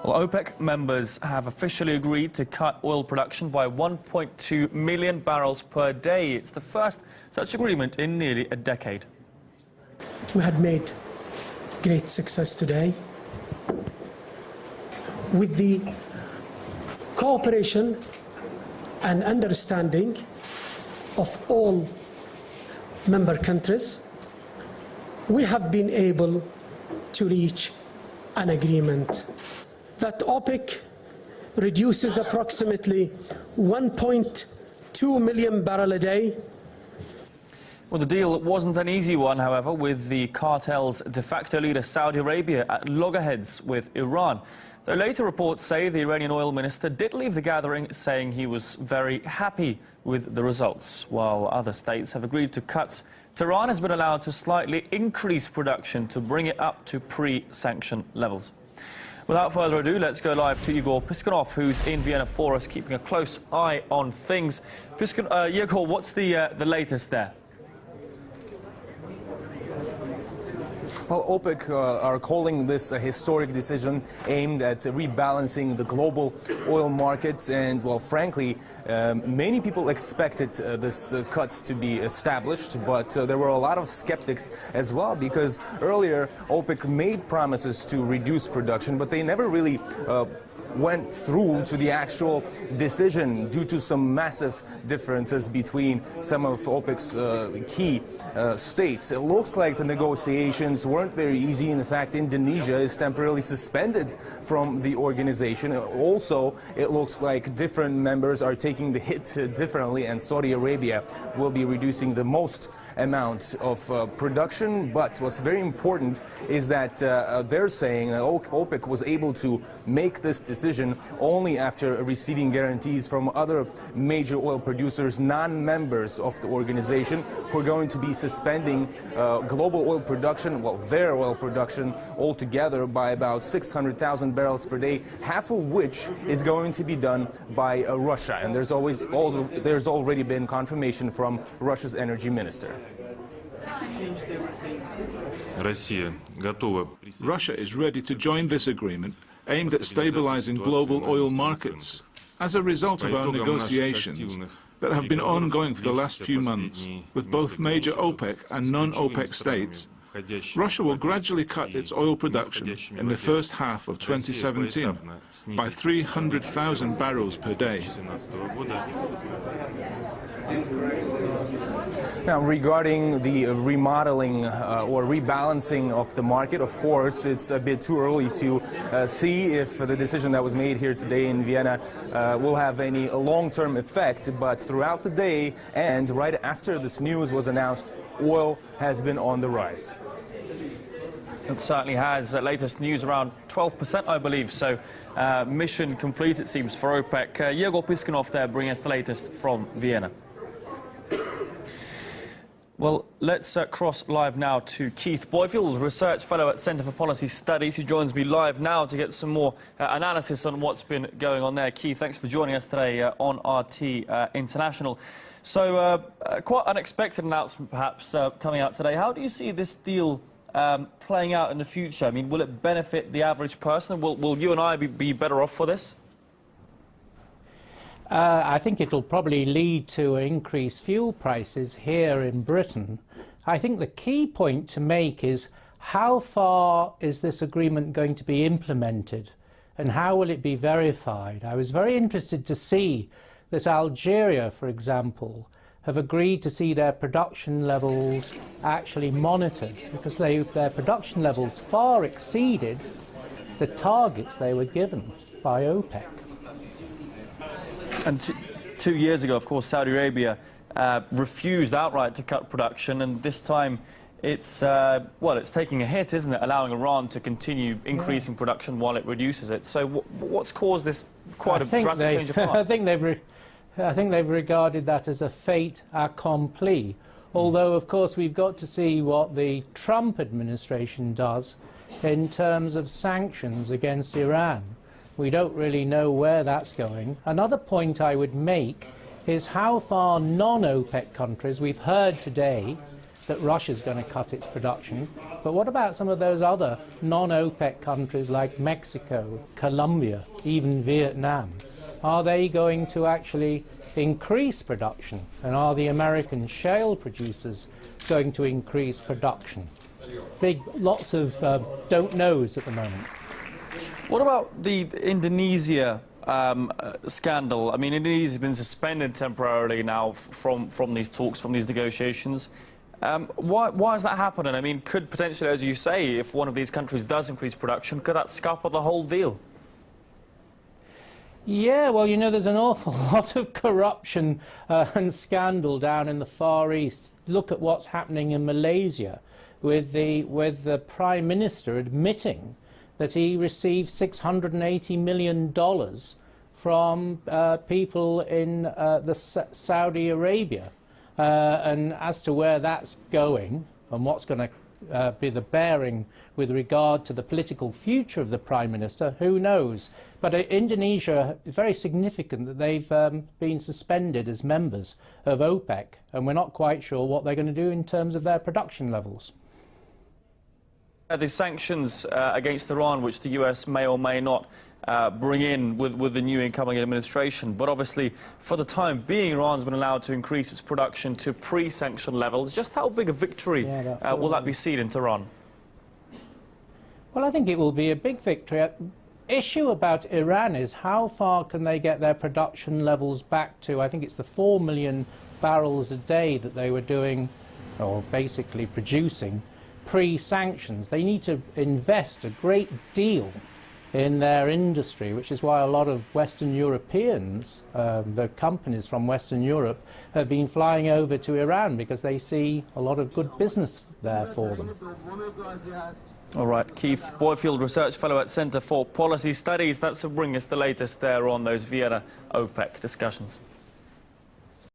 Well, OPEC members have officially agreed to cut oil production by 1.2 million barrels per day. It's the first such agreement in nearly a decade. We had made great success today with the cooperation and understanding of all member countries. We have been able to reach an agreement that OPEC reduces approximately 1.2 million barrels a day. Well, the deal wasn't an easy one, however, with the cartel's de facto leader Saudi Arabia at loggerheads with Iran. Though later reports say the Iranian oil minister did leave the gathering saying he was very happy with the results, while other states have agreed to cuts. Tehran has been allowed to slightly increase production to bring it up to pre-sanction levels. Without further ado, let's go live to Igor Piskunov, who's in Vienna for us, keeping a close eye on things. Igor, what's the latest there? Well, OPEC are calling this a historic decision aimed at rebalancing the global oil markets. And, well, frankly, many people expected this cut to be established, but there were a lot of skeptics as well, because earlier OPEC made promises to reduce production, but they never really went through to the actual decision due to some massive differences between some of OPEC's key states. It looks like the negotiations weren't very easy. In fact, Indonesia is temporarily suspended from the organization. Also, it looks like different members are taking the hit differently, and Saudi Arabia will be reducing the most amount of production. But what's very important is that they're saying that OPEC was able to make this decision only after receiving guarantees from other major oil producers, non-members of the organization, who are going to be suspending global oil production, well, their oil production altogether, by about 600,000 barrels per day, half of which is going to be done by Russia. And there's already been confirmation from Russia's energy minister. Russia is ready to join this agreement aimed at stabilizing global oil markets. As a result of our negotiations that have been ongoing for the last few months with both major OPEC and non-OPEC states, Russia will gradually cut its oil production in the first half of 2017 by 300,000 barrels per day. Now, regarding the remodeling or rebalancing of the market, of course, it's a bit too early to see if the decision that was made here today in Vienna will have any long-term effect. But throughout the day and right after this news was announced, oil has been on the rise. It certainly has. Latest news around 12%, I believe. So mission complete, it seems, for OPEC. Igor Piskunov there bringing us the latest from Vienna. Well, let's cross live now to Keith Boyfield, Research Fellow at Centre for Policy Studies, who joins me live now to get some more analysis on what's been going on there. Keith, thanks for joining us today on RT International. So, quite unexpected announcement, perhaps, coming out today. How do you see this deal playing out in the future? I mean, will it benefit the average person? Will you and I be better off for this? I think it'll probably lead to increased fuel prices here in Britain. I think the key point to make is how far is this agreement going to be implemented and how will it be verified? I was very interested to see that Algeria, for example, have agreed to see their production levels actually monitored, because their production levels far exceeded the targets they were given by OPEC. And 2 years ago, of course, Saudi Arabia refused outright to cut production, and this time it's, well, it's taking a hit, isn't it, allowing Iran to continue increasing production while it reduces it. So what's caused this quite a drastic change of heart? I think they've regarded that as a fait accompli, although, of course, we've got to see what the Trump administration does in terms of sanctions against Iran. We don't really know where that's going. Another point I would make is how far non-OPEC countries, we've heard today that Russia's going to cut its production. But what about some of those other non-OPEC countries like Mexico, Colombia, even Vietnam? Are they going to actually increase production? And are the American shale producers going to increase production? Lots of don't knows at the moment. What about the Indonesia scandal? I mean, Indonesia's been suspended temporarily now from these talks, from these negotiations. Why is that happening? I mean, could potentially, as you say, if one of these countries does increase production, could that scupper the whole deal? Yeah, well, you know, there's an awful lot of corruption and scandal down in the Far East. Look at what's happening in Malaysia with the Prime Minister admitting that he received $680 million from people in Saudi Arabia. And as to where that's going and what's going to be the bearing with regard to the political future of the Prime Minister, who knows? But Indonesia is very significant that they've been suspended as members of OPEC, and we're not quite sure what they're going to do in terms of their production levels. The sanctions against Iran, which the US may or may not bring in with the new incoming administration, but obviously for the time being Iran's been allowed to increase its production to pre-sanction levels. Just how big a victory will that be seen in Tehran? Well, I think it will be a big victory. Issue about Iran is how far can they get their production levels back to, I think it's the 4 million barrels a day that they were doing, or basically producing, pre-sanctions. They need to invest a great deal in their industry, which is why a lot of Western Europeans, the companies from Western Europe, have been flying over to Iran because they see a lot of good business there for them. All right, Keith Boyfield, Research Fellow at Centre for Policy Studies. That's to bring us the latest there on those Vienna OPEC discussions.